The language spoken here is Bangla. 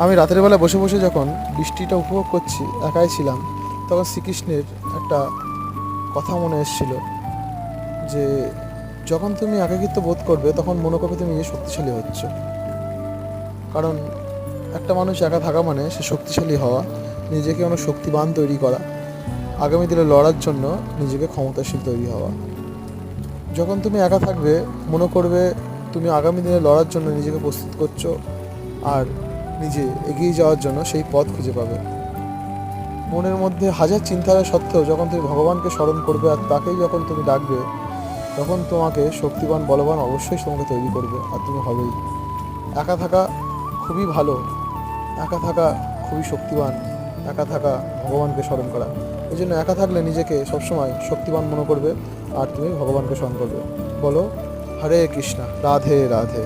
আমি রাতের বেলা বসে বসে যখন বৃষ্টিটা উপভোগ করছি, একাই ছিলাম, তখন শ্রীকৃষ্ণের একটা কথা মনে এসেছিল যে যখন তুমি একাকিত্ব বোধ করবে তখন মনে করবে তুমি নিজে শক্তিশালী হচ্ছ। কারণ একটা মানুষ একা থাকা মানে সে শক্তিশালী হওয়া, নিজেকে অনেক শক্তিবান তৈরি করা, আগামী দিনে লড়ার জন্য নিজেকে ক্ষমতাশীল তৈরি হওয়া। যখন তুমি একা থাকবে মনে করবে তুমি আগামী দিনে লড়ার জন্য নিজেকে প্রস্তুত করছো, আর নিজে এগিয়ে যাওয়ার জন্য সেই পথ খুঁজে পাবে। মনের মধ্যে হাজার চিন্তা সত্ত্বেও যখন তুমি ভগবানকে স্মরণ করবে আর তাকেই যখন তুমি ডাকবে, তখন তোমাকে শক্তিবান বলবান অবশ্যই তোমাকে তৈরি করবে, আর তুমি হবেই। একা থাকা খুবই ভালো, একা থাকা খুবই শক্তিবান, একা থাকা ভগবানকে স্মরণ করা। এই জন্য একা থাকলে নিজেকে সবসময় শক্তিবান মনে করবে আর তুমি ভগবানকে স্মরণ করবে। বলো হরে কৃষ্ণা, রাধে রাধে।